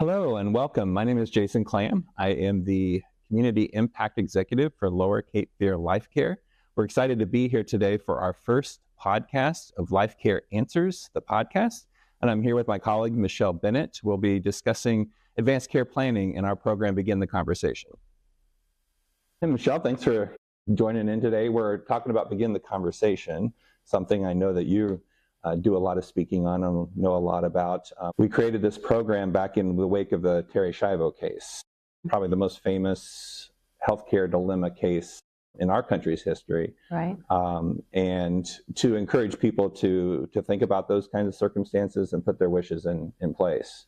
Hello and welcome. My name is Jason Clam. I am the Community Impact Executive for Lower Cape Fear LifeCare. We're excited to be here today for our first podcast of LifeCare Answers, the podcast. And I'm here with my colleague, Michelle Bennett. We'll be discussing advanced care planning in our program, Begin the Conversation. And Michelle, thanks for joining in today. We're talking about Begin the Conversation, something I know that you do a lot of speaking on and know a lot about. We created this program back in the wake of the Terri Schiavo case, probably the most famous healthcare dilemma case in our country's history. Right. And to encourage people to think about those kinds of circumstances and put their wishes in place.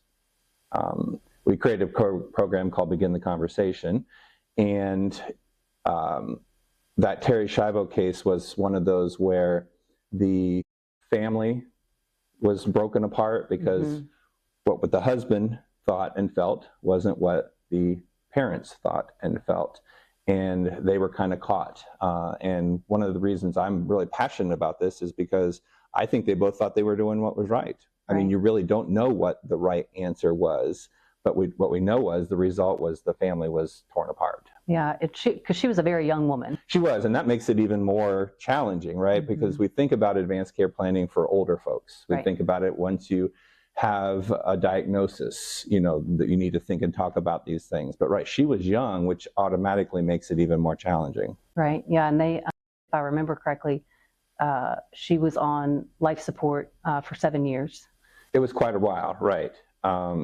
We created a program called Begin the Conversation, and that Terri Schiavo case was one of those where the family was broken apart because what the husband thought and felt wasn't what the parents thought and felt, and they were kind of caught. And one of the reasons I'm really passionate about this is because I think they both thought they were doing what was right. I mean, you really don't know what the right answer was, but what we know was the result was the family was torn apart. Yeah, because she was a very young woman. She was, and that makes it even more challenging, right? Because we think about advanced care planning for older folks. We think about it once you have a diagnosis, you know, that you need to think and talk about these things. But she was young, which automatically makes it even more challenging. Right, yeah, and they, if I remember correctly, she was on life support for 7 years. It was quite a while, right.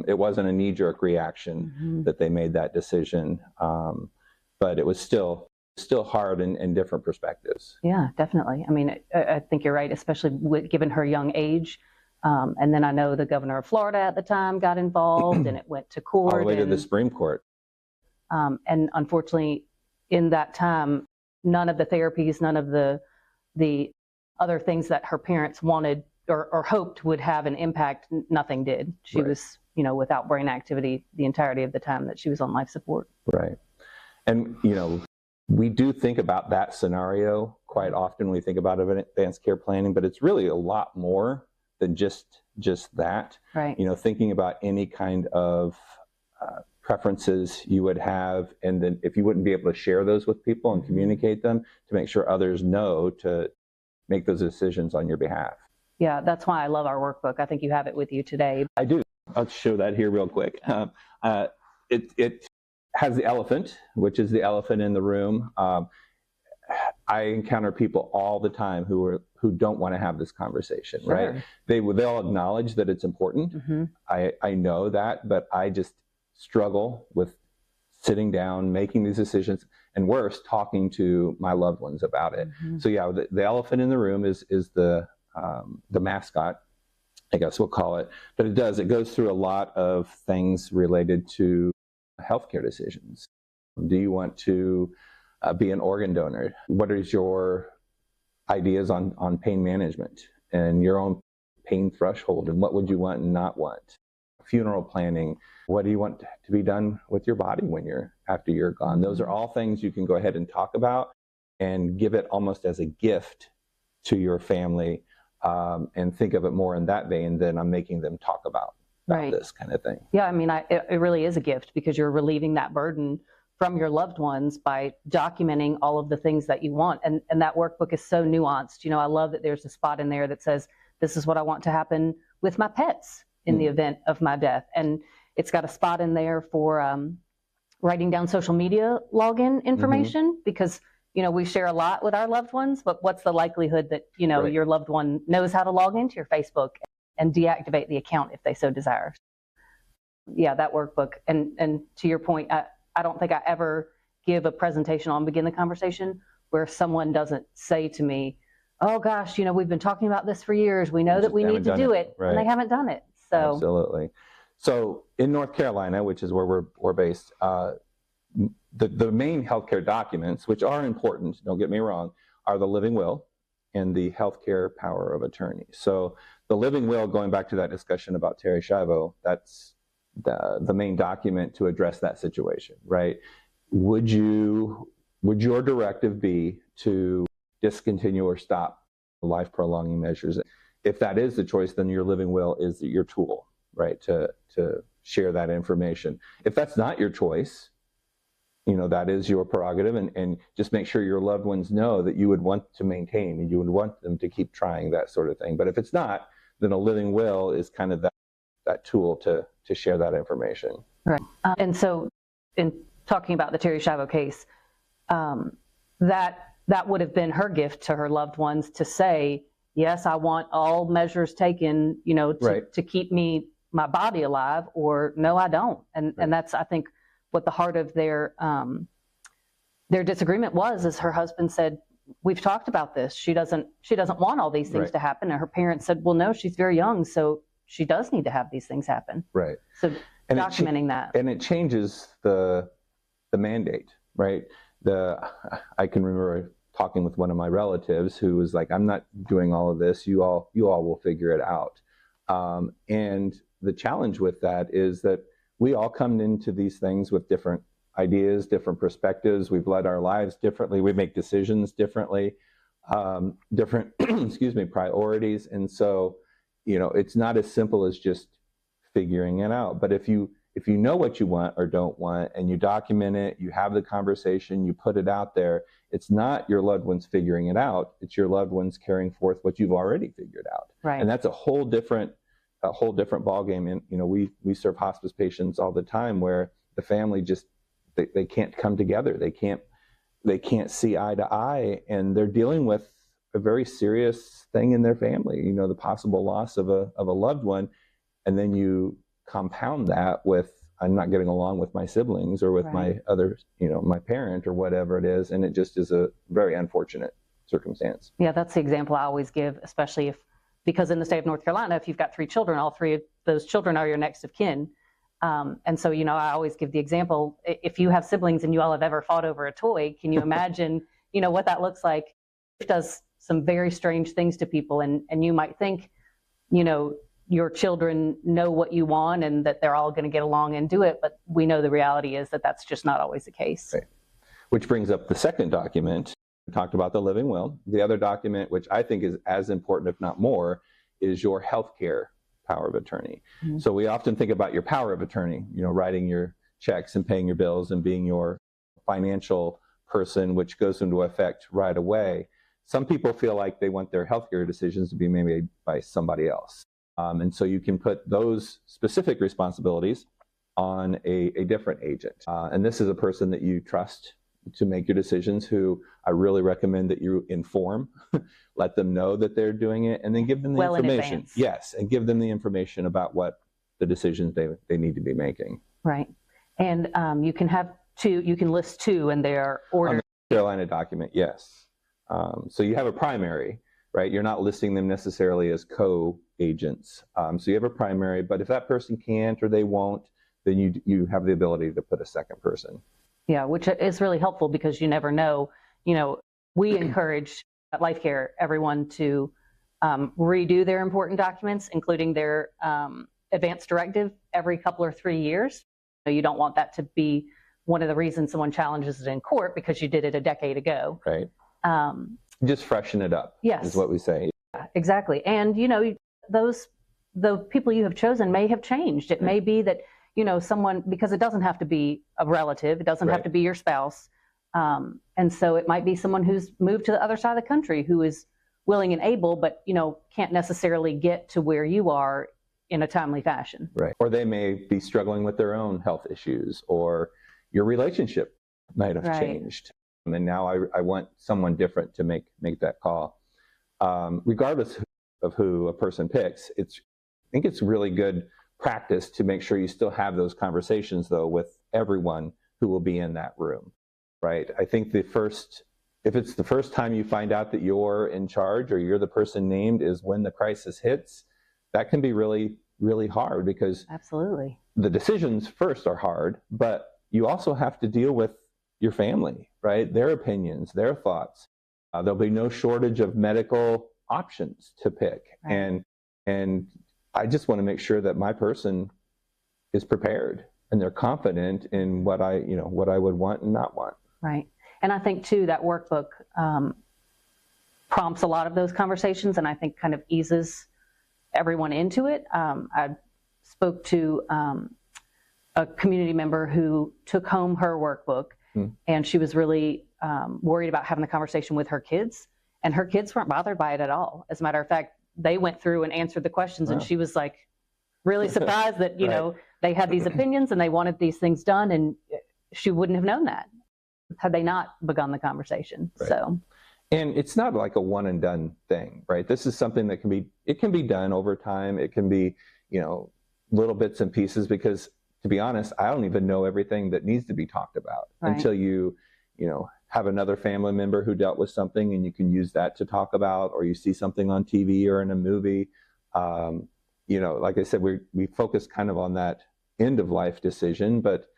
It wasn't a knee-jerk reaction that they made that decision. But it was still hard in different perspectives. Yeah, definitely. I mean, I think you're right, especially given her young age. And then I know the governor of Florida at the time got involved, and it went to court. All the way to the Supreme Court. And unfortunately, in that time, none of the therapies, none of the other things that her parents wanted or hoped would have an impact, nothing did. She was, without brain activity the entirety of the time that she was on life support. Right. And, we do think about that scenario quite often when we think about advanced care planning, but it's really a lot more than just that. Right. Thinking about any kind of preferences you would have, and then if you wouldn't be able to share those with people and communicate them to make sure others know to make those decisions on your behalf. Yeah, that's why I love our workbook. I think you have it with you today. I do. I'll show that here real quick. It has the elephant, which is the elephant in the room. I encounter people all the time who don't want to have this conversation, right? They'll acknowledge that it's important. I know that, but I just struggle with sitting down, making these decisions, and worse, talking to my loved ones about it. So yeah, the elephant in the room is the mascot, I guess we'll call it. But it goes through a lot of things related to healthcare decisions. Do you want to be an organ donor? What is your ideas on pain management and your own pain threshold, and what would you want and not want? Funeral planning. What do you want to be done with your body after you're gone? Those are all things you can go ahead and talk about and give it almost as a gift to your family, and think of it more in that vein than I'm making them talk about this kind of thing. Yeah, I mean, it really is a gift because you're relieving that burden from your loved ones by documenting all of the things that you want. And that workbook is so nuanced. I love that there's a spot in there that says, this is what I want to happen with my pets in the event of my death. And it's got a spot in there for writing down social media login information because, we share a lot with our loved ones, but what's the likelihood that, your loved one knows how to log into your Facebook and deactivate the account if they so desire? Yeah, that workbook. And to your point, I don't think I ever give a presentation on Begin the Conversation where someone doesn't say to me, oh gosh, we've been talking about this for years. We know that we need to do it, and they haven't done it. So absolutely. So in North Carolina, which is where we're based, the main healthcare documents, which are important, don't get me wrong, are the living will and the healthcare power of attorney. So the living will, going back to that discussion about Terri Schiavo, that's the main document to address that situation, right? Would your directive be to discontinue or stop life prolonging measures? If that is the choice, then your living will is your tool, right, to share that information. If that's not your choice, that is your prerogative, and just make sure your loved ones know that you would want to maintain and you would want them to keep trying that sort of thing. But if it's not, then a living will is kind of that tool to share that information. Right. And so in talking about the Terry Schiavo case, that would have been her gift to her loved ones to say, yes, I want all measures taken, to keep my body alive, or no, I don't. And that's, I think, what the heart of their disagreement was, is her husband said, we've talked about this. She doesn't want all these things to happen. And her parents said, well, no, she's very young, so she does need to have these things happen. Right. So documenting that. And it changes the mandate, right? I can remember talking with one of my relatives who was like, I'm not doing all of this. You all will figure it out. And the challenge with that is that we all come into these things with different ideas, different perspectives. We've led our lives differently. We make decisions differently, different, priorities. And so, it's not as simple as just figuring it out. But if you know what you want or don't want, and you document it, you have the conversation, you put it out there, it's not your loved ones figuring it out. It's your loved ones carrying forth what you've already figured out. Right. And that's a whole different ballgame. And we serve hospice patients all the time where the family just, they can't come together. They can't see eye to eye, and they're dealing with a very serious thing in their family, the possible loss of a loved one. And then you compound that with, I'm not getting along with my siblings or with my other, my parent or whatever it is. And it just is a very unfortunate circumstance. Yeah, that's the example I always give, especially because in the state of North Carolina, if you've got 3 children, all 3 of those children are your next of kin. And so, I always give the example, if you have siblings and you all have ever fought over a toy, can you imagine, what that looks like? It does some very strange things to people. And you might think, your children know what you want and that they're all going to get along and do it. But we know the reality is that that's just not always the case. Right. Which brings up the second document. We talked about the living will. The other document, which I think is as important, if not more, is your healthcare power of attorney. Mm-hmm. So we often think about your power of attorney, writing your checks and paying your bills and being your financial person, which goes into effect right away. Some people feel like they want their healthcare decisions to be made by somebody else. And so you can put those specific responsibilities on a different agent. And this is a person that you trust to make your decisions, who I really recommend that you inform, let them know that they're doing it, and then give them the information. Yes, and give them the information about what the decisions they need to be making. Right. And you can list 2 in their order. On the North Carolina document, yes. So you have a primary, right? You're not listing them necessarily as co-agents. So you have a primary, but if that person can't or they won't, then you have the ability to put a second person. Yeah, which is really helpful because you never know. We encourage at LifeCare everyone to redo their important documents, including their advance directive, every couple or 3 years. You don't want that to be one of the reasons someone challenges it in court because you did it a decade ago. Right. Just freshen it up. Yes. Is what we say. Yeah, exactly. And, the people you have chosen may have changed. It may be that, someone, because it doesn't have to be a relative, it doesn't have to be your spouse. And so it might be someone who's moved to the other side of the country who is willing and able, but, can't necessarily get to where you are in a timely fashion. Right. Or they may be struggling with their own health issues, or your relationship might have changed. And now I want someone different to make that call. Regardless of who a person picks, I think it's really good practice to make sure you still have those conversations, though, with everyone who will be in that room, right? I think if it's the first time you find out that you're in charge or you're the person named is when the crisis hits, that can be really, really hard, because absolutely the decisions first are hard, but you also have to deal with your family, right? Their opinions, their thoughts. There'll be no shortage of medical options to pick. Right. And I just want to make sure that my person is prepared and they're confident in what I would want and not want. Right. And I think too, that workbook prompts a lot of those conversations, and I think kind of eases everyone into it. I spoke to a community member who took home her workbook, and she was really worried about having the conversation with her kids, and her kids weren't bothered by it at all. As a matter of fact, they went through and answered the questions, and she was like really surprised that, you know, they had these opinions and they wanted these things done, and she wouldn't have known that had they not begun the conversation. So, and it's not like a one and done thing, right? This is something that can be done over time. It can be, you know, little bits and pieces, because to be honest, I don't even know everything that needs to be talked about until you know, have another family member who dealt with something, and you can use that to talk about, or you see something on TV or in a movie. You know, like I said, we focus kind of on that end of life decision, but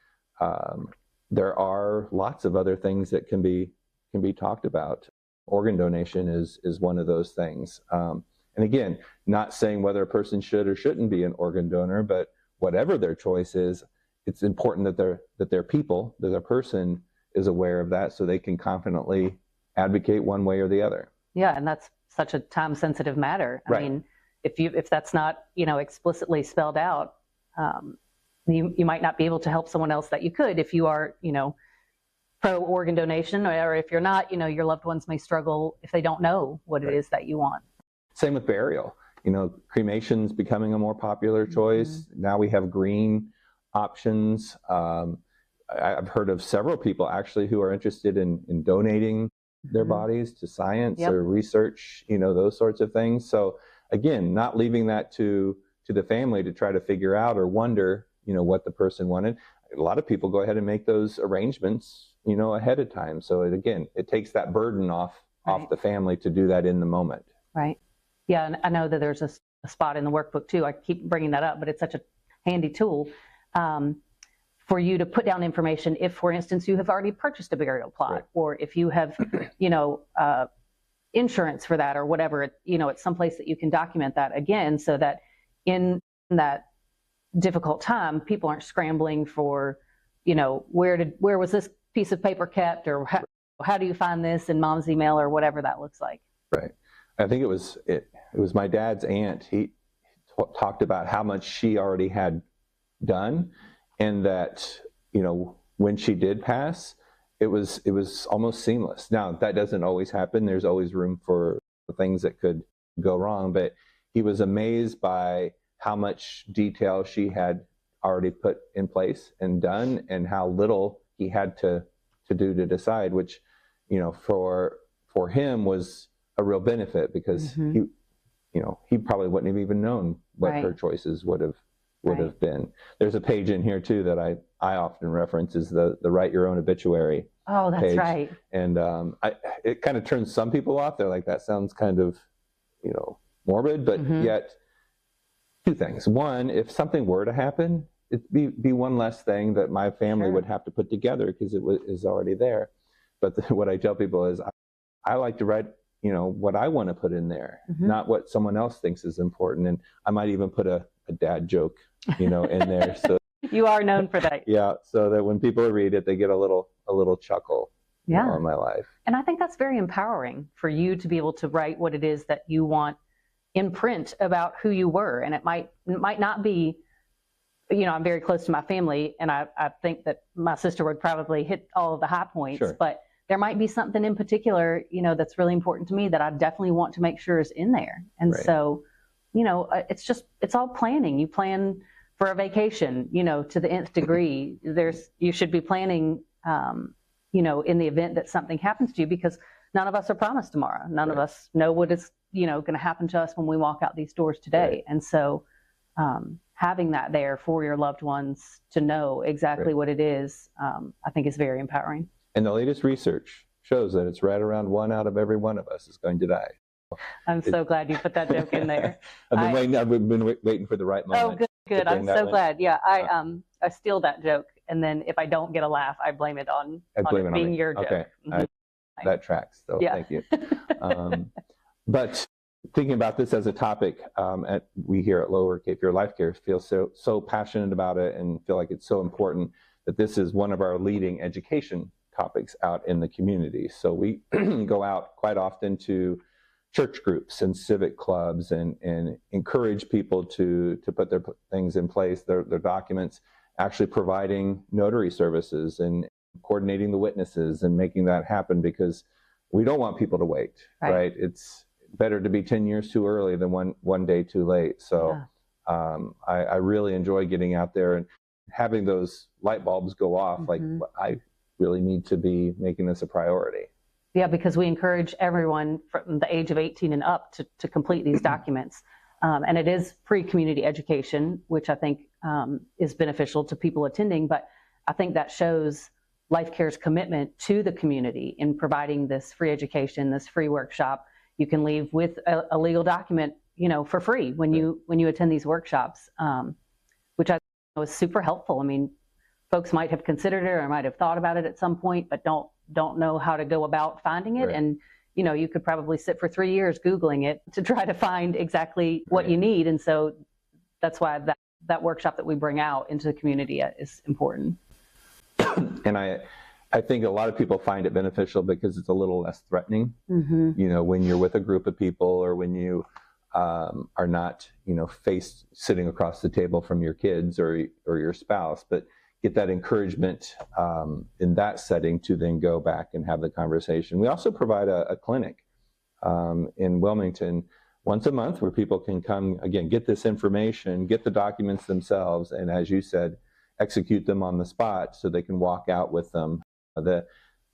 there are lots of other things that can be talked about. Organ donation is one of those things. And again, not saying whether a person should or shouldn't be an organ donor, but whatever their choice is, it's important that their person is aware of that, so they can confidently advocate one way or the other. Yeah, and that's such a time-sensitive matter. I mean, if that's not, you know, explicitly spelled out, you might not be able to help someone else that you could if you are, you know, pro organ donation, or if you're not, you know, your loved ones may struggle if they don't know what it is that you want. Same with burial. You know, cremation's becoming a more popular choice. Now we have green options. I've heard of several people actually who are interested in donating their bodies to science or research, you know, those sorts of things. So again, not leaving that to the family to try to figure out or wonder, you know, what the person wanted. A lot of people go ahead and make those arrangements, you know, ahead of time. So it takes that burden off the family to do that in the moment. Right. Yeah, and I know that there's a spot in the workbook too. I keep bringing that up, but it's such a handy tool for you to put down information if, for instance, you have already purchased a burial plot, or if you have, you know, insurance for that or whatever. You know, it's someplace that you can document that again, so that in that difficult time, people aren't scrambling for, you know, where was this piece of paper kept, or how do you find this in mom's email, or whatever that looks like. Right. I think it was my dad's aunt. He talked about how much she already had done, and that, you know, when she did pass, it was almost seamless. Now, that doesn't always happen. There's always room for things that could go wrong, but he was amazed by how much detail she had already put in place and done, and how little he had to do to decide, which, you know, for him was a real benefit, because he probably wouldn't have even known what her choices would have been. There's a page in here too that I often reference, is the write your own obituary. Oh, that's page. right. And it kind of turns some people off. They're like, that sounds kind of, you know, morbid, but yet two things. One, if something were to happen, it'd be one less thing that my family would have to put together, because it is already there. But what I tell people is, I like to write, you know, what I want to put in there, not what someone else thinks is important. And I might even put a dad joke, you know, in there. So you are known for that. Yeah, so that when people read it, they get a little chuckle, you know, in my life. And I think that's very empowering for you to be able to write what it is that you want in print about who you were. And it might not be, you know, I'm very close to my family, and I think that my sister would probably hit all of the high points, but there might be something in particular, you know, that's really important to me that I definitely want to make sure is in there. And so, you know, it's all planning. You plan for a vacation, you know, to the nth degree. You should be planning, you know, in the event that something happens to you, because none of us are promised tomorrow. None of us know what is, you know, going to happen to us when we walk out these doors today. And so having that there for your loved ones to know exactly what it is, I think is very empowering. And the latest research shows that it's right around 1 out of every one of us is going to die. I'm so glad you put that joke in there. I've been waiting for the right moment. Oh, good. I'm so glad. Yeah, I steal that joke, and then if I don't get a laugh, I blame it on it being your joke. Okay, that tracks. So thank you. But thinking about this as a topic, we here at Lower Cape Fear LifeCare feel so passionate about it, and feel like it's so important that this is one of our leading education topics out in the community. So we go out quite often to church groups and civic clubs, and encourage people to put their things in place, their documents, actually providing notary services and coordinating the witnesses and making that happen, because we don't want people to wait, right? It's better to be 10 years too early than one day too late. So I really enjoy getting out there and having those light bulbs go off. Like, I really need to be making this a priority. Yeah, because we encourage everyone from the age of 18 and up to complete these documents. And it is free community education, which I think is beneficial to people attending. But I think that shows LifeCare's commitment to the community in providing this free education, this free workshop. You can leave with a legal document, for free when you attend these workshops, which I think is super helpful. I mean, folks might have considered it or might have thought about it at some point, but don't know how to go about finding it. And you could probably sit for 3 years Googling it to try to find exactly what you need. And so that's why that workshop that we bring out into the community is important. And I think a lot of people find it beneficial because it's a little less threatening, when you're with a group of people, or when you are not, sitting across the table from your kids or your spouse, but get that encouragement in that setting to then go back and have the conversation. We also provide a clinic in Wilmington once a month where people can come, again, get this information, get the documents themselves, and as you said, execute them on the spot so they can walk out with them. The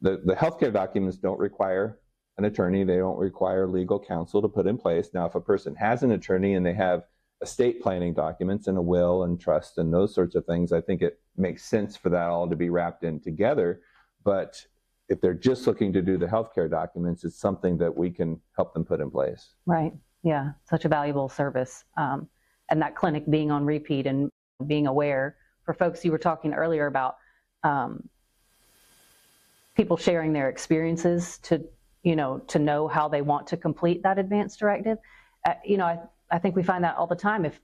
healthcare documents don't require an attorney. They don't require legal counsel to put in place. Now, if a person has an attorney and they have estate planning documents and a will and trust and those sorts of things, I think it makes sense for that all to be wrapped in together. But if they're just looking to do the healthcare documents, it's something that we can help them put in place. Right. Yeah. Such a valuable service. And that clinic being on repeat and being aware for folks. You were talking earlier about people sharing their experiences to know how they want to complete that advance directive. I think we find that all the time. If,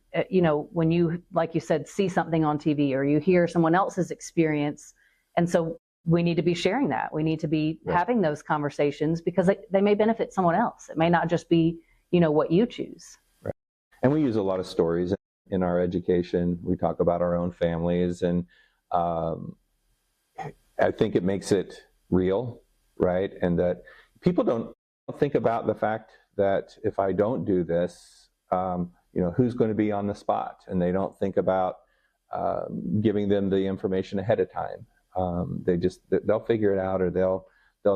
when you, like you said, see something on TV or you hear someone else's experience. And so we need to be sharing that. We need to be having those conversations because they may benefit someone else. It may not just be, what you choose. Right. And we use a lot of stories in our education. We talk about our own families, and I think it makes it real, right? And that people don't think about the fact that if I don't do this, who's going to be on the spot? And they don't think about giving them the information ahead of time. They'll figure it out, or they'll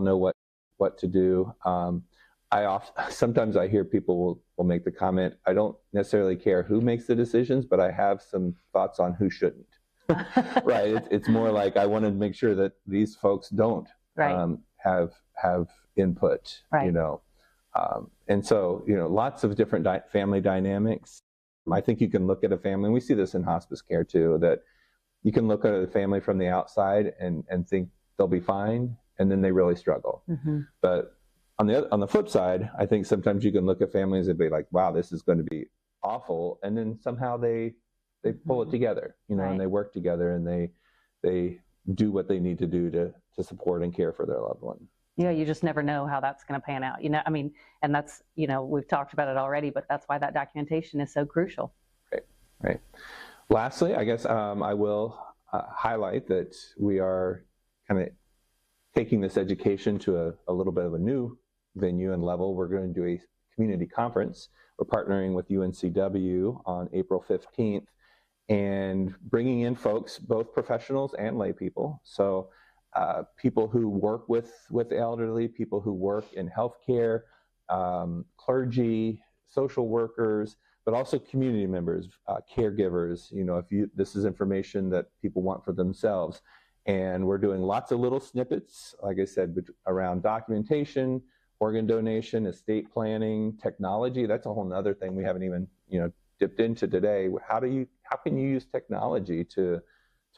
know what to do. Sometimes I hear people will make the comment, I don't necessarily care who makes the decisions, but I have some thoughts on who shouldn't. Right? It's more like I want to make sure that these folks don't have input. Right. And so, lots of different family dynamics. I think you can look at a family, and we see this in hospice care too, that you can look at a family from the outside and think they'll be fine, and then they really struggle. But on the flip side, I think sometimes you can look at families and be like, wow, this is going to be awful, and then somehow they pull it together, and they work together, and they do what they need to do to support and care for their loved one. Yeah, you just never know how that's going to pan out. And that's, we've talked about it already, but that's why that documentation is so crucial. Right. Lastly, I guess I will highlight that we are kind of taking this education to a little bit of a new venue and level. We're going to do a community conference. We're partnering with UNCW on April 15th and bringing in folks, both professionals and lay people. So people who work with elderly, people who work in healthcare, clergy, social workers, but also community members, caregivers. This is information that people want for themselves. And we're doing lots of little snippets, like I said, around documentation, organ donation, estate planning, technology. That's a whole nother thing we haven't even, dipped into today. How can you use technology to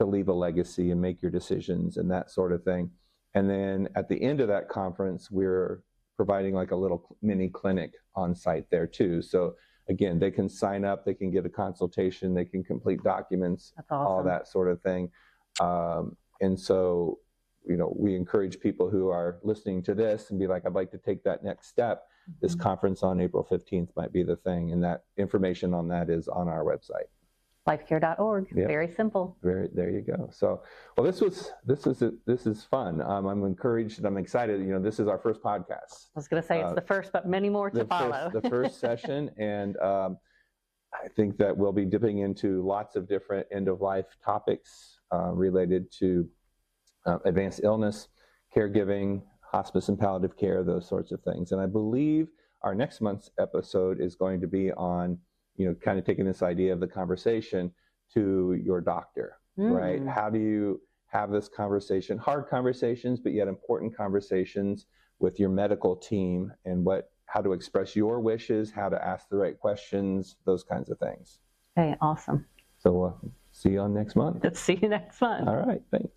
leave a legacy and make your decisions and that sort of thing? And then at the end of that conference, we're providing like a little mini clinic on site there too. So again, they can sign up, they can get a consultation, they can complete documents, That's awesome. All that sort of thing. And so, we encourage people who are listening to this and be like, I'd like to take that next step. This conference on April 15th might be the thing. And that information on that is on our website. LifeCare.org. Yep. Very simple. There you go. So, well, this is fun. I'm encouraged and I'm excited. You know, this is our first podcast. I was going to say it's the first, but many more to follow. The first session, and I think that we'll be dipping into lots of different end-of-life topics related to advanced illness, caregiving, hospice and palliative care, those sorts of things. And I believe our next month's episode is going to be on, you know, kind of taking this idea of the conversation to your doctor, right? How do you have this conversation, hard conversations, but yet important conversations with your medical team, and how to express your wishes, how to ask the right questions, those kinds of things. Okay, awesome. So see you on next month. Let's see you next month. All right, thanks.